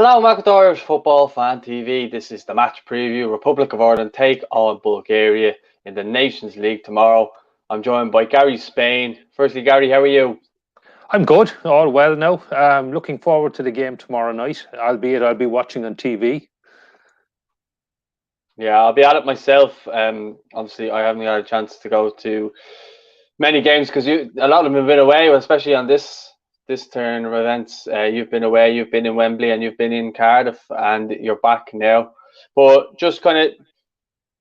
Hello, Irish Football Fan TV. This is the match preview. Republic of Ireland take on Bulgaria in the Nations League tomorrow. I'm joined by Gary Spain. Firstly, Gary, how are you? I'm good, all well now. Looking forward to the game tomorrow night, albeit I'll be watching on TV. Yeah, I'll be at it myself. Obviously, I haven't had a chance to go to many games because a lot of them have been away, especially on this turn of events. You've been away, you've been in Wembley, and you've been in Cardiff, and you're back now. But just kind of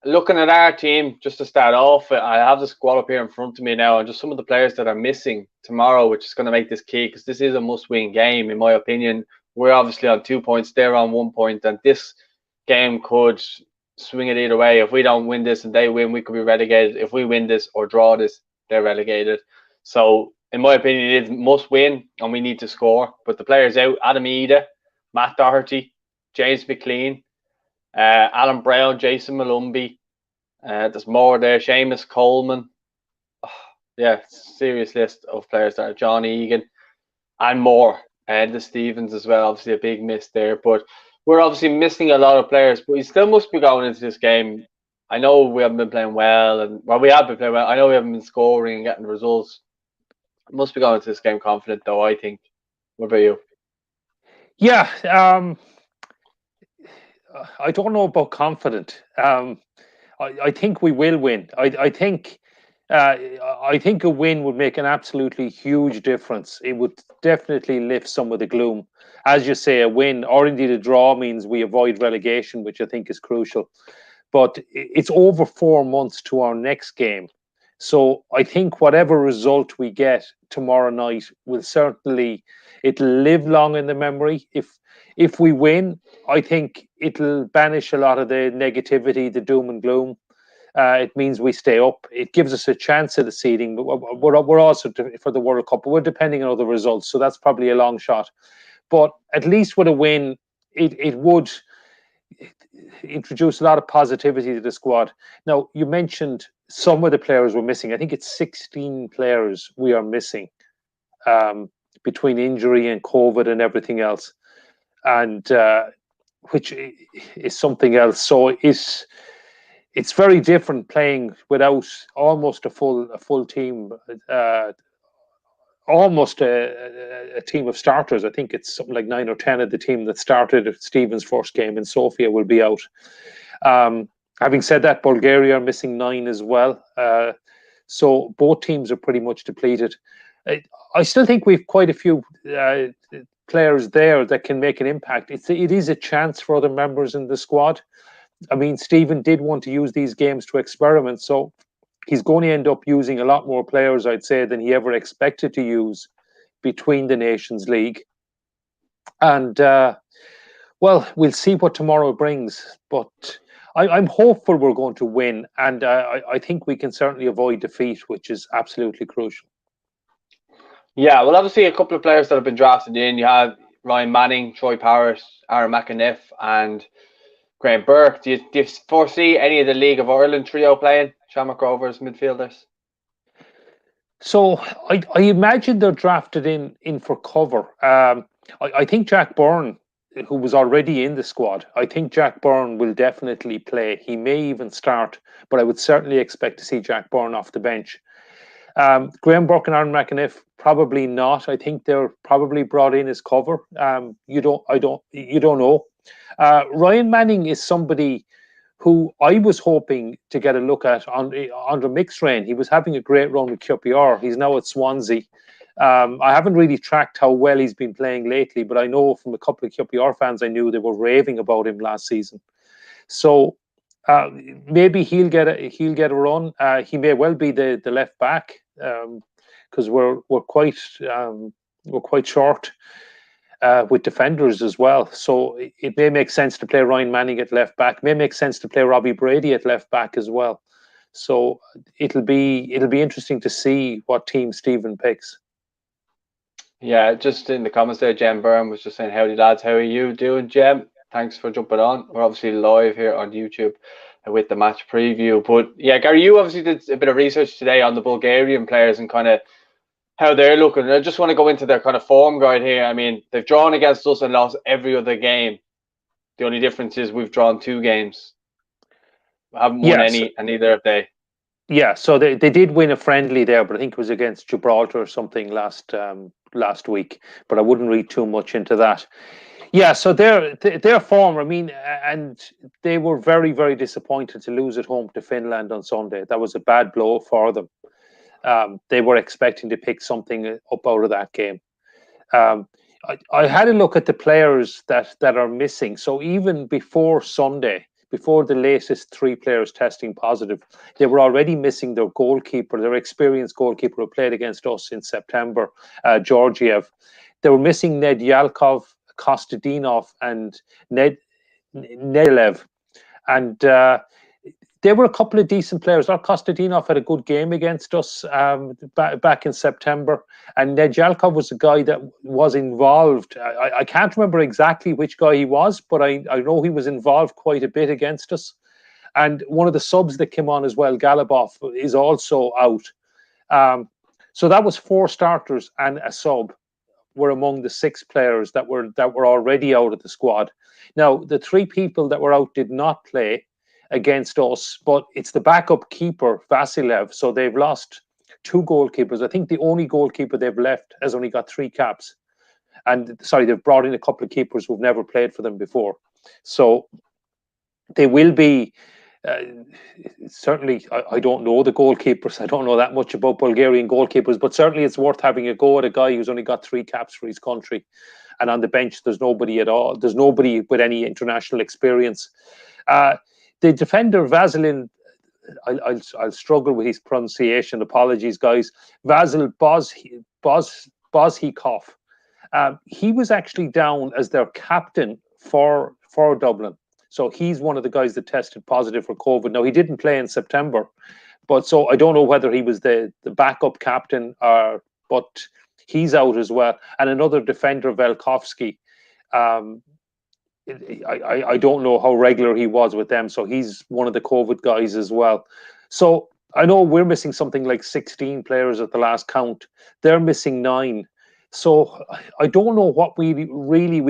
looking at our team, just to start off, I have the squad up here in front of me now, and just some of the players that are missing tomorrow, which is going to make this key because this is a must-win game, in my opinion. We're obviously on 2 points, they're on 1 point, and this game could swing it either way. If we don't win this and they win, we could be relegated. If we win this or draw this, they're relegated. So, in my opinion, it is must win, and we need to score. But the players out: Adam Ida, Matt Doherty, James McLean, Alan Brown, Jason Malumbi. There's more there. Seamus Coleman. Yeah, serious list of players there. John Egan and more. The Stevens as well. Obviously a big miss there. But we're obviously missing a lot of players. But we still must be going into this game. I know we haven't been playing well. We have been playing well. I know we haven't been scoring and getting the results. Must be going into this game confident, though, I think. What about you? Yeah, I don't know about confident. I think we will win. I think a win would make an absolutely huge difference. It would definitely lift some of the gloom. As you say, a win or indeed a draw means we avoid relegation, which I think is crucial. But it's over 4 months to our next game. So I think whatever result we get tomorrow night will certainly, it'll live long in the memory. If we win, I think it'll banish a lot of the negativity, the doom and gloom. It means we stay up. It gives us a chance at the seeding. But we're also for the World Cup. But we're depending on other results, so that's probably a long shot. But at least with a win, it would introduce a lot of positivity to the squad. Now, you mentioned some of the players we're missing. I think it's 16 players we are missing between injury and COVID and everything else, and which is something else. So it's very different playing without almost a full team, almost a team of starters. I think it's something like 9 or 10 of the team that started at Stephen's first game in Sofia will be out. Having said that, Bulgaria are missing 9 as well. So both teams are pretty much depleted. I still think we've quite a few players there that can make an impact. It is a chance for other members in the squad. I mean, Stephen did want to use these games to experiment, so he's going to end up using a lot more players, I'd say, than he ever expected to use between the Nations League. And, well, we'll see what tomorrow brings. But I'm hopeful we're going to win. And I think we can certainly avoid defeat, which is absolutely crucial. Yeah, well, obviously a couple of players that have been drafted in. You have Ryan Manning, Troy Parrott, Aaron McAniff, and Graham Burke. Do you foresee any of the League of Ireland trio playing? Shamrock Rovers midfielders? So I imagine they're drafted in for cover. I think Jack Byrne, who was already in the squad, I think Jack Byrne will definitely play. He may even start, but I would certainly expect to see Jack Byrne off the bench. Graham Burke and Aaron McAniff, probably not. I think they're probably brought in as cover. You don't know. Ryan Manning is somebody who I was hoping to get a look at under mixed reign. He was having a great run with QPR. He's now at Swansea. I haven't really tracked how well he's been playing lately, but I know from a couple of QPR fans I knew they were raving about him last season. So maybe he'll get a run. He may well be the left back because we're quite short with defenders as well. So it may make sense to play Ryan Manning at left back. It may make sense to play Robbie Brady at left back as well. So it'll be interesting to see what team Stephen picks. Yeah, just in the comments there, Jem Byrne was just saying, howdy lads, how are you doing, Jem? Thanks for jumping on. We're obviously live here on YouTube with the match preview. But yeah, Gary, you obviously did a bit of research today on the Bulgarian players and kind of how they're looking. I just want to go into their kind of form guide here. I mean, they've drawn against us and lost every other game. The only difference is we've drawn 2 games. We haven't won Yes. any, and neither have they. Yeah, so they did win a friendly there, but I think it was against Gibraltar or something last week. But I wouldn't read too much into that. Yeah, so their form, I mean, and they were very, very disappointed to lose at home to Finland on Sunday. That was a bad blow for them. They were expecting to pick something up out of that game. I had a look at the players that are missing. So even before Sunday, before the latest 3 players testing positive, they were already missing their goalkeeper, their experienced goalkeeper who played against us in September, Georgiev. They were missing Ned Yalkov, Kostadinov, and Nedelev. And there were a couple of decent players. Kostadinov had a good game against us back in September. And Nedjalkov was a guy that was involved. I can't remember exactly which guy he was, but I know he was involved quite a bit against us. And one of the subs that came on as well, Galabov, is also out. So that was 4 starters and a sub were among the 6 players that were already out of the squad. Now, the 3 people that were out did not play against us, but it's the backup keeper, Vasilev. So they've lost 2 goalkeepers. I think the only goalkeeper they've left has only got 3 caps. And sorry, they've brought in a couple of keepers who've never played for them before. So they will be certainly, I don't know the goalkeepers. I don't know that much about Bulgarian goalkeepers, but certainly it's worth having a go at a guy who's only got 3 caps for his country. And on the bench, there's nobody at all. There's nobody with any international experience. The defender, Vasilin, I'll struggle with his pronunciation. Apologies, guys. Vasil Bozhikov. He was actually down as their captain for Dublin. So he's one of the guys that tested positive for COVID. Now, he didn't play in September, but so I don't know whether he was the backup captain, but he's out as well. And another defender, Velkovsky. I don't know how regular he was with them. So he's one of the COVID guys as well. So I know we're missing something like 16 players at the last count. They're missing 9. So I don't know what we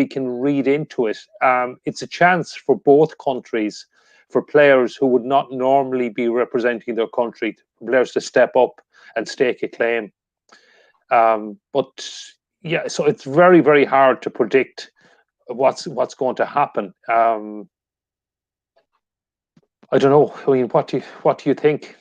can read into it. It's a chance for both countries, for players who would not normally be representing their country, players to step up and stake a claim. But yeah, so it's very, very hard to predict what's going to happen. I don't know. I mean, what do you think?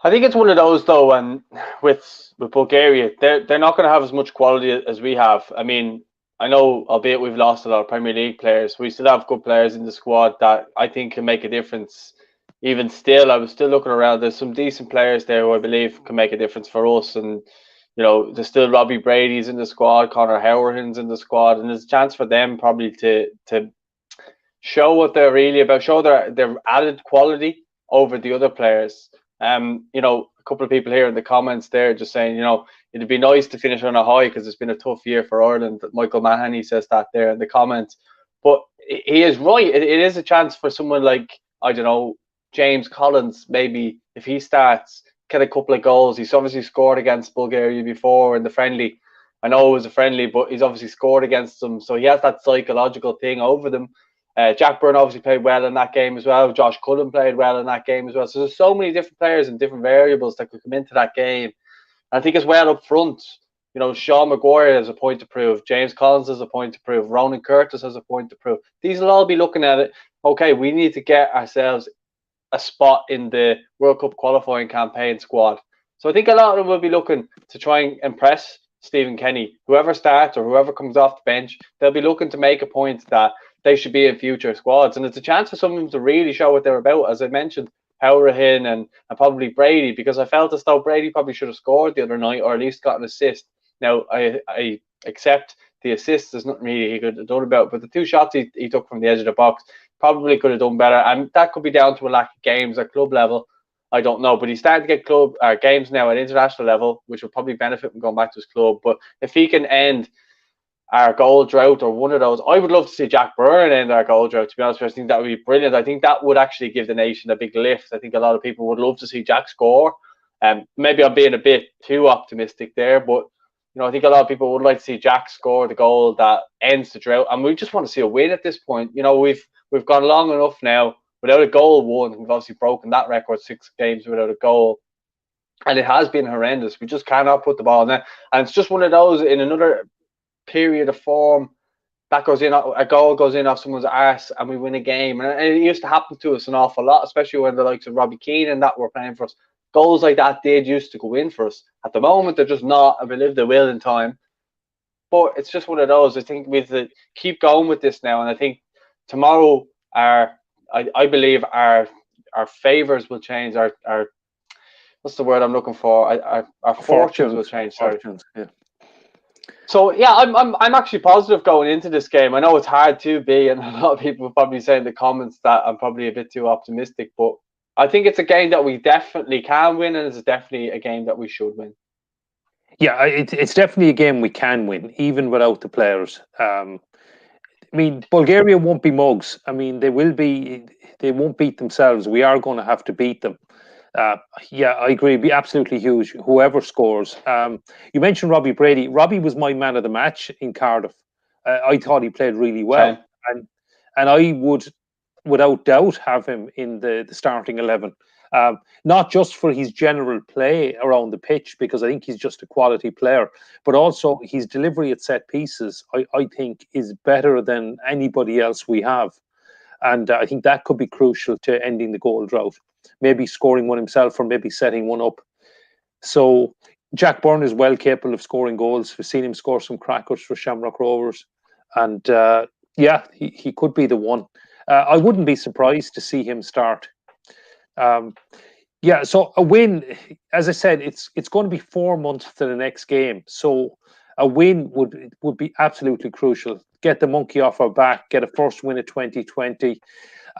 I think it's one of those though, and with Bulgaria, they're not going to have as much quality as we have. I mean, I know, albeit we've lost a lot of Premier League players, we still have good players in the squad that I think can make a difference. Even still, I was still looking around. There's some decent players there who I believe can make a difference for us. And you know, there's still Robbie Brady's in the squad, Conor Howerton's in the squad, and there's a chance for them probably to show what they're really about, show their added quality over the other players. You know, a couple of people here in the comments there just saying, you know, it'd be nice to finish on a high because it's been a tough year for Ireland. Michael Mahoney says that there in the comments. But he is right. It is a chance for someone like, I don't know, James Collins, maybe if he starts, get a couple of goals. He's obviously scored against Bulgaria before in the friendly. I know it was a friendly, but he's obviously scored against them. So he has that psychological thing over them. Jack Byrne obviously played well in that game as well. Josh Cullen played well in that game as well. So there's so many different players and different variables that could come into that game. And I think as well up front, you know, Sean Maguire has a point to prove. James Collins has a point to prove. Ronan Curtis has a point to prove. These will all be looking at it. Okay, we need to get ourselves a spot in the World Cup qualifying campaign squad. So I think a lot of them will be looking to try and impress Stephen Kenny. Whoever starts or whoever comes off the bench, they'll be looking to make a point that they should be in future squads. And it's a chance for some of them to really show what they're about. As I mentioned, Howrahan and probably Brady, because I felt as though Brady probably should have scored the other night or at least got an assist. Now, I accept the assist. There's nothing really he could have done about it, but the 2 shots he took from the edge of the box probably could have done better. And that could be down to a lack of games at club level. I don't know. But he's starting to get games now at international level, which will probably benefit from going back to his club. But if he can end our goal drought or one of those, I would love to see Jack Byrne end our goal drought, to be honest with you. I think that would be brilliant. I think that would actually give the nation a big lift. I think a lot of people would love to see Jack score. Maybe I'm being a bit too optimistic there, but I think a lot of people would like to see Jack score the goal that ends the drought, and we just want to see a win at this point. We've gone long enough now without a goal won. We've obviously broken that record, 6 games without a goal, and it has been horrendous. We just cannot put the ball in there, and it's just one of those in another period of form that goes in, a goal goes in off someone's arse, and we win a game. And it used to happen to us an awful lot, especially when the likes of Robbie Keane and that were playing for us. Goals like that did used to go in for us. At the moment, they're just not. I believe they will in time. But it's just one of those. I think we have to keep going with this now. And I think tomorrow, I believe our favours will change. Our what's the word I'm looking for? Our fortunes will change. Sorry. Fortunes, yeah. So yeah, I'm actually positive going into this game. I know it's hard to be, and a lot of people will probably say in the comments that I'm probably a bit too optimistic, but I think it's a game that we definitely can win, and it's definitely a game that we should win. Yeah, it's definitely a game we can win, even without the players. I mean, Bulgaria won't be mugs. I mean, they won't beat themselves. We are going to have to beat them. Yeah, I agree. It'd be absolutely huge, whoever scores. You mentioned Robbie Brady. Robbie was my man of the match in Cardiff. I thought he played really well. Same. And I would, without doubt, have him in the starting 11. Not just for his general play around the pitch, because I think he's just a quality player, but also his delivery at set pieces, I think, is better than anybody else we have. And I think that could be crucial to ending the goal drought. Maybe scoring one himself or maybe setting one up. So Jack Byrne is well capable of scoring goals. We've seen him score some crackers for Shamrock Rovers. And yeah, he could be the one. I wouldn't be surprised to see him start. Yeah, so a win, as I said, it's going to be 4 months to the next game. So a win would be absolutely crucial. Get the monkey off our back, get a first win of 2020.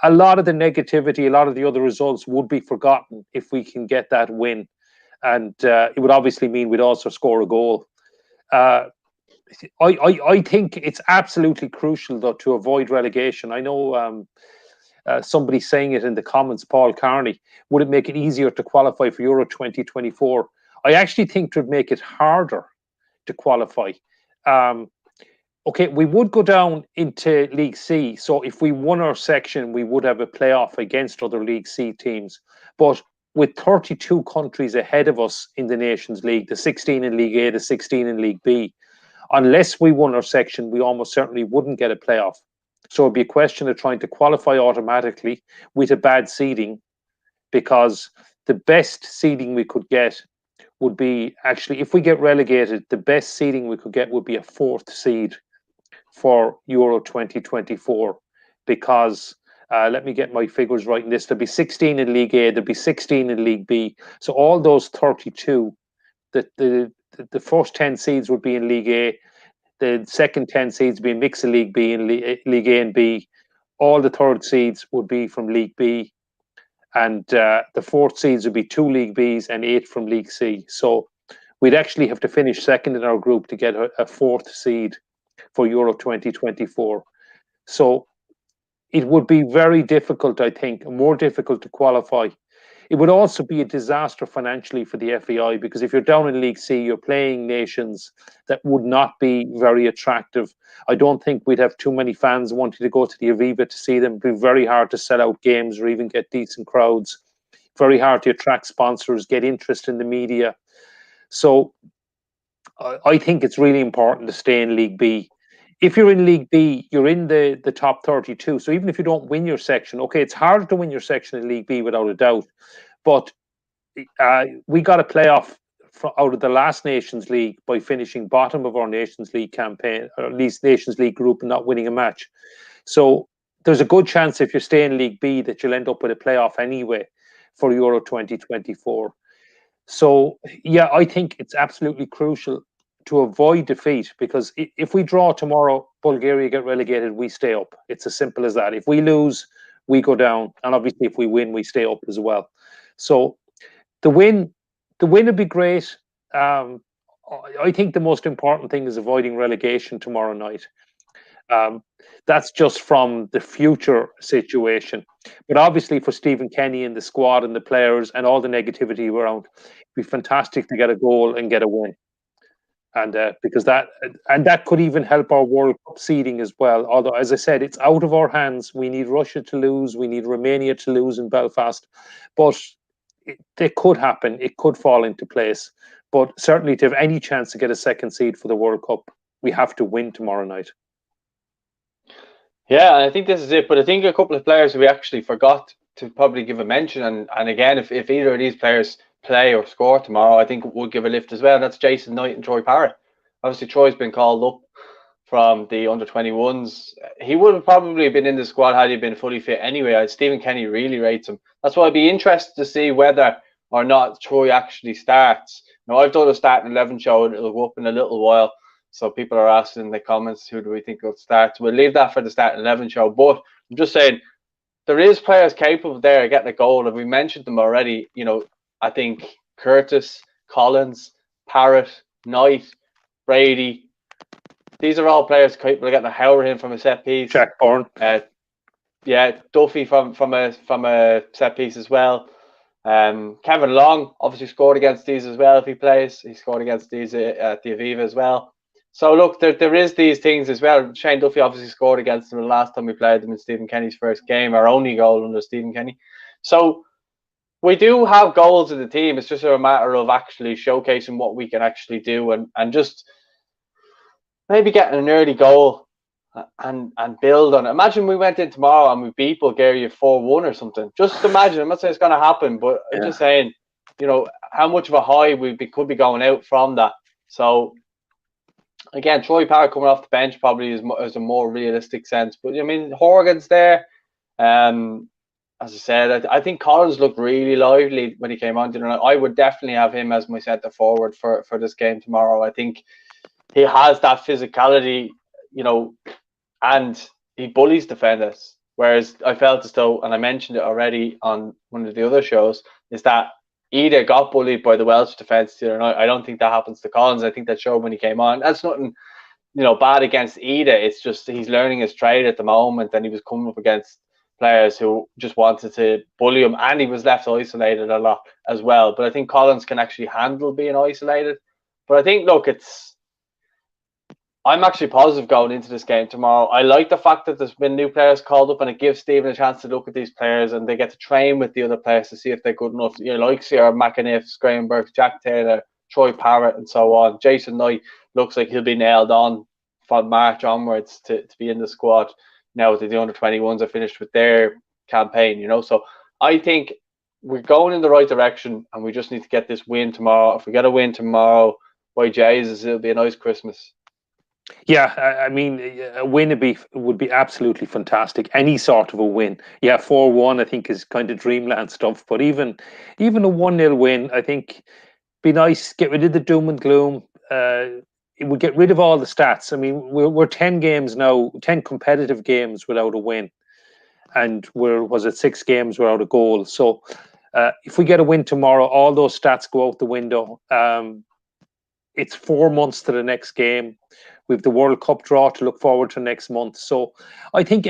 A lot of the negativity, a lot of the other results would be forgotten if we can get that win. And it would obviously mean we'd also score a goal. I think it's absolutely crucial, though, to avoid relegation. I know somebody saying it in the comments, Paul Carney, would it make it easier to qualify for Euro 2024? I actually think it would make it harder to qualify. Okay, we would go down into League C. So if we won our section, we would have a playoff against other League C teams. But with 32 countries ahead of us in the Nations League, the 16 in League A, the 16 in League B, unless we won our section, we almost certainly wouldn't get a playoff. So it'd be a question of trying to qualify automatically with a bad seeding, because the best seeding we could get would be, actually, if we get relegated, the best seeding we could get would be a 4th seed for Euro 2024, because let me get my figures right in this. There'll be 16 in League A, there'll be 16 in League B. So all those 32, the first 10 seeds would be in League A, the second 10 seeds would be a mix of League B and League A and B. All the third seeds would be from League B, and the 4th seeds would be 2 League Bs and 8 from League C. So we'd actually have to finish second in our group to get a 4th seed for Euro 2024. So it would be very difficult, I think, more difficult to qualify. It would also be a disaster financially for the FAI, because if you're down in League C, you're playing nations that would not be very attractive. I don't think we'd have too many fans wanting to go to the Aviva to see them. It'd be very hard to sell out games or even get decent crowds. Very hard to attract sponsors, get interest in the media. So I think it's really important to stay in League B. If you're in League B, you're in the top 32. So even if you don't win your section, okay, it's harder to win your section in League B without a doubt. But we got a playoff out of the last Nations League by finishing bottom of our Nations League campaign, or at least Nations League group, and not winning a match. So there's a good chance if you stay in League B that you'll end up with a playoff anyway for Euro 2024. So yeah, I think it's absolutely crucial to avoid defeat, because if we draw tomorrow, Bulgaria get relegated, we stay up. It's as simple as that. If we lose, we go down, and obviously if we win, we stay up as well. So the win would be great. I think the most important thing is avoiding relegation tomorrow night. That's just from the future situation. But obviously for Stephen Kenny and the squad and the players and all the negativity around, it'd be fantastic to get a goal and get a win. And because that could even help our World Cup seeding as well. Although, as I said, it's out of our hands. We need Russia to lose. We need Romania to lose in Belfast. But it could happen. It could fall into place. But certainly to have any chance to get a second seed for the World Cup, we have to win tomorrow night. Yeah, I think this is it. But I think a couple of players we actually forgot to probably give a mention. And again, if either of these players play or score tomorrow, I think we'll give a lift as well. That's Jason Knight and Troy Parrott. Obviously, Troy's been called up from the under-21s. He would have probably been in the squad had he been fully fit anyway. Stephen Kenny really rates him. That's why I'd be interested to see whether or not Troy actually starts. Now, I've done a starting 11 show, and it'll go up in a little while. So people are asking in the comments, who do we think will start? So we'll leave that for the starting 11 show. But I'm just saying, there is players capable there of getting a goal, and we mentioned them already. I think Curtis, Collins, Parrott, Knight, Brady. These are all players capable of getting a howler in from a set piece. Jack Byrne. Duffy from a set piece as well. Kevin Long obviously scored against these as well. If he plays, he scored against these at the Aviva as well. So look, there is these things as well. Shane Duffy obviously scored against them the last time we played them in Stephen Kenny's first game, our only goal under Stephen Kenny. So we do have goals in the team. It's just a matter of actually showcasing what we can actually do and just maybe getting an early goal and build on it. Imagine we went in tomorrow and we beat Bulgaria 4-1 or something. Just imagine. I'm not saying it's going to happen, but I'm just saying, how much of a high could be going out from that. So again, Troy Parrott coming off the bench probably is a more realistic sense. But I mean, Horgan's there. As I said, I think Collins looked really lively when he came on. I would definitely have him as my centre forward for this game tomorrow. I think he has that physicality, and he bullies defenders. Whereas I felt as though, and I mentioned it already on one of the other shows, is that Ida got bullied by the Welsh defence the other night. I don't think that happens to Collins. I think that showed when he came on. That's nothing, bad against Ida. It's just he's learning his trade at the moment, and he was coming up against players who just wanted to bully him, and he was left isolated a lot as well. But I think Collins can actually handle being isolated. But I think, look, I'm actually positive going into this game tomorrow. I like the fact that there's been new players called up, and it gives Stephen a chance to look at these players and they get to train with the other players to see if they're good enough. Like Sierra McAniff, Graham Burke, Jack Taylor, Troy Parrott, and so on. Jason Knight looks like he'll be nailed on from March onwards to be in the squad. Now that the under-21s are finished with their campaign, So I think we're going in the right direction, and we just need to get this win tomorrow. If we get a win tomorrow, by Jesus, it'll be a nice Christmas. Yeah, I mean, a win would be absolutely fantastic. Any sort of a win. Yeah, 4-1 I think is kind of dreamland stuff. But even a 1-0 win, I think, be nice. Get rid of the doom and gloom. It would get rid of all the stats. I mean, we're 10 games now, 10 competitive games without a win, and was it 6 games without a goal. So if we get a win tomorrow, all those stats go out the window. It's 4 months to the next game. We've the World Cup draw to look forward to next month. So I think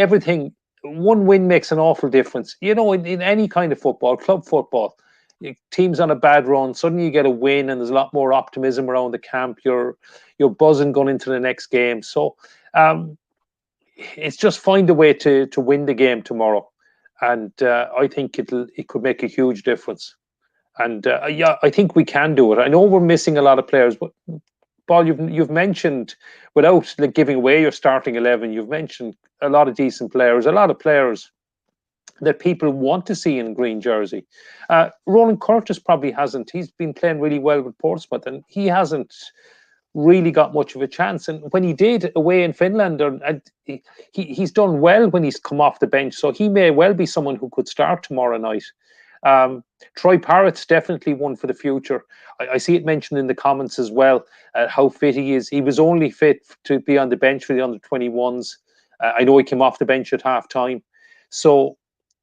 one win makes an awful difference. In any kind of football, club football, teams on a bad run, suddenly you get a win and there's a lot more optimism around the camp. You're buzzing going into the next game. So it's just find a way to win the game tomorrow. And I think it could make a huge difference. And I think we can do it. I know we're missing a lot of players, but Paul, you've mentioned, without giving away your starting 11, you've mentioned a lot of decent players, a lot of players that people want to see in green jersey. Ronan Curtis probably hasn't. He's been playing really well with Portsmouth, and he hasn't really got much of a chance. And when he did away in Finland, he's done well when he's come off the bench. So he may well be someone who could start tomorrow night. Troy Parrott's definitely one for the future. I see it mentioned in the comments as well, how fit he is. He was only fit to be on the bench for the under-21s. I know he came off the bench at half time. So,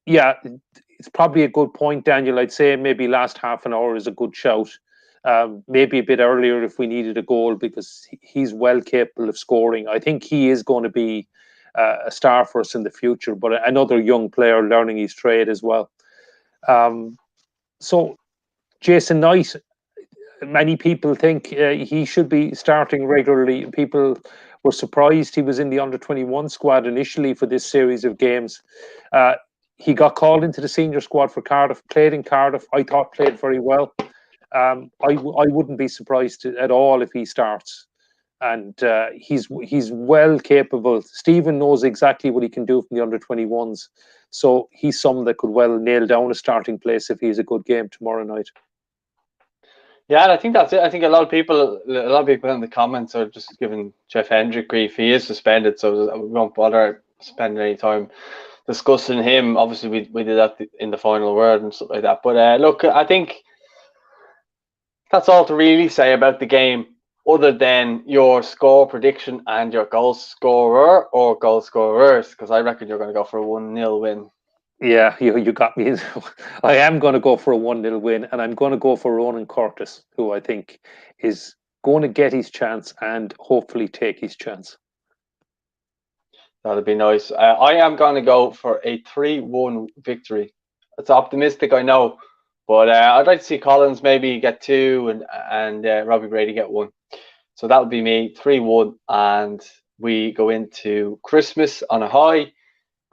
yeah, it's probably a good point, Daniel. I'd say maybe last half an hour is a good shout. Maybe a bit earlier if we needed a goal, because he's well capable of scoring. I think he is going to be a star for us in the future, but another young player learning his trade as well. So Jason Knight, many people think he should be starting regularly. People were surprised he was in the under-21 squad initially for this series of games. He got called into the senior squad for Cardiff, played in Cardiff. I thought played very well. I wouldn't be surprised at all if he starts. And he's well capable. Stephen knows exactly what he can do from the under-21s. So he's someone that could well nail down a starting place if he's a good game tomorrow night. Yeah, and I think that's it. I think a lot of people in the comments are just giving Jeff Hendrick grief. He is suspended, so we won't bother spending any time discussing him. Obviously, we did that in the final word and stuff like that. But look, I think that's all to really say about the game, other than your score prediction and your goal scorer or goal scorers, because I reckon you're going to go for a 1-0 win. Yeah, you got me. I am going to go for a 1-0 win, and I'm going to go for Ronan Curtis, who I think is going to get his chance and hopefully take his chance. That'd be nice. I am going to go for a 3-1 victory. It's optimistic, I know, but I'd like to see Collins maybe get 2 and Robbie Brady get 1. So that would be me, 3-1, and we go into Christmas on a high,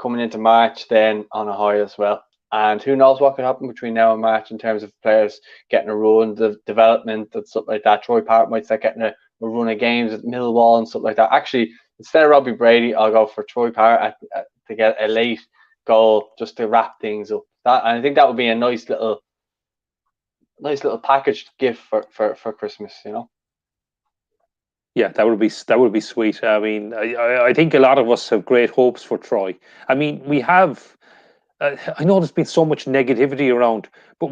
coming into March then on a high as well. And who knows what could happen between now and March in terms of players getting a run, the development and stuff like that. Troy Parrott might start getting a run of games at Millwall and stuff like that. Actually, instead of Robbie Brady, I'll go for Troy Parrott to get a late goal just to wrap things up. And I think that would be a nice little packaged gift for Christmas, you know. Yeah, that would be sweet. I mean, I think a lot of us have great hopes for Troy. I mean, we have. I know there's been so much negativity around, but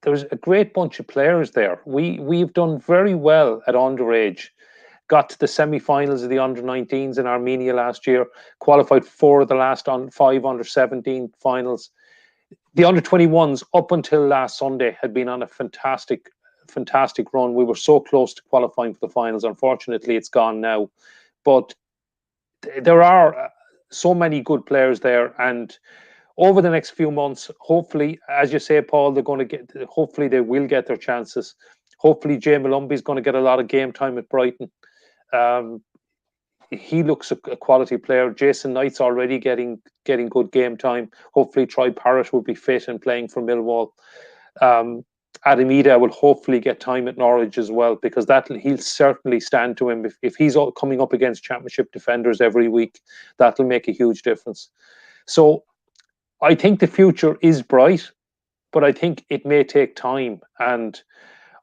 there's a great bunch of players there. We've done very well at underage. Got to the semi-finals of the under-19s in Armenia last year. Qualified for the last 5 under-17 finals. The under-21s up until last Sunday had been on a fantastic run. We were so close to qualifying for the finals. Unfortunately, it's gone now. But there are so many good players there, and over the next few months, hopefully, as you say, Paul, hopefully they will get their chances. Hopefully, Jay Malumbi is going to get a lot of game time at Brighton. He looks a quality player. Jason Knight's already getting good game time. Hopefully, Troy Parrott will be fit and playing for Millwall. Adam Ida will hopefully get time at Norwich as well, because he'll certainly stand to him. If he's coming up against championship defenders every week, that'll make a huge difference. So I think the future is bright, but I think it may take time. And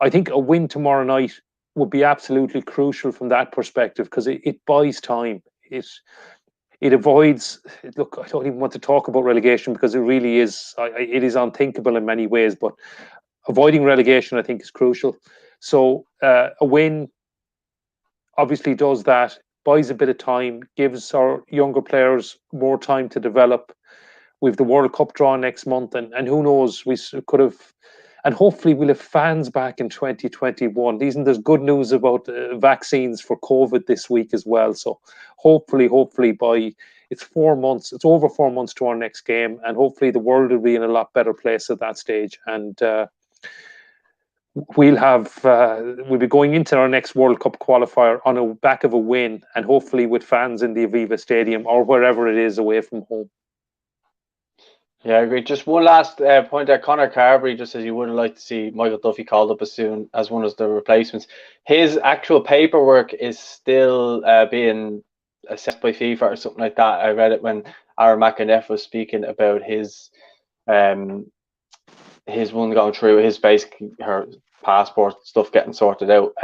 I think a win tomorrow night would be absolutely crucial from that perspective, because it buys time. It avoids. Look, I don't even want to talk about relegation, because it really is. It is unthinkable in many ways, but avoiding relegation, I think, is crucial. So a win obviously does that, buys a bit of time, gives our younger players more time to develop. We've the World Cup draw next month, and who knows, we could have, and hopefully we'll have fans back in 2021. There's good news about vaccines for COVID this week as well. So hopefully by it's over 4 months to our next game, and hopefully the world will be in a lot better place at that stage. And we'll be going into our next World Cup qualifier on the back of a win, and hopefully with fans in the Aviva Stadium or wherever it is away from home. Yeah, I agree. Just one last point there. Conor Carberry just says he would have liked to see Michael Duffy called up as soon as one of the replacements. His actual paperwork is still being assessed by FIFA or something like that. I read it when Aaron McInnes was speaking about his one going through, his basically her passport stuff getting sorted out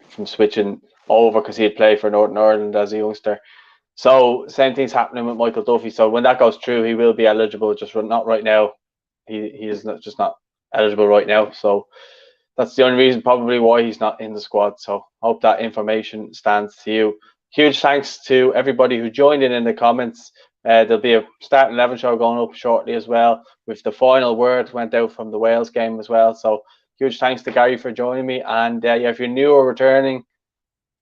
from switching over, because he had played for Northern Ireland as a youngster. So same thing's happening with Michael Duffy. So when that goes through, he will be eligible, just not right now. He is not eligible right now. So that's the only reason probably why he's not in the squad. So hope that information stands to you. Huge thanks to everybody who joined in the comments. There'll be a Start 11 show going up shortly as well, with the final word went out from the Wales game as well. So huge thanks to Gary for joining me. And yeah, if you're new or returning,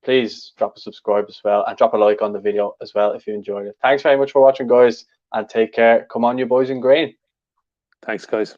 please drop a subscribe as well, and drop a like on the video as well if you enjoyed it. Thanks very much for watching, guys, and take care. Come on, you boys in green. Thanks, guys.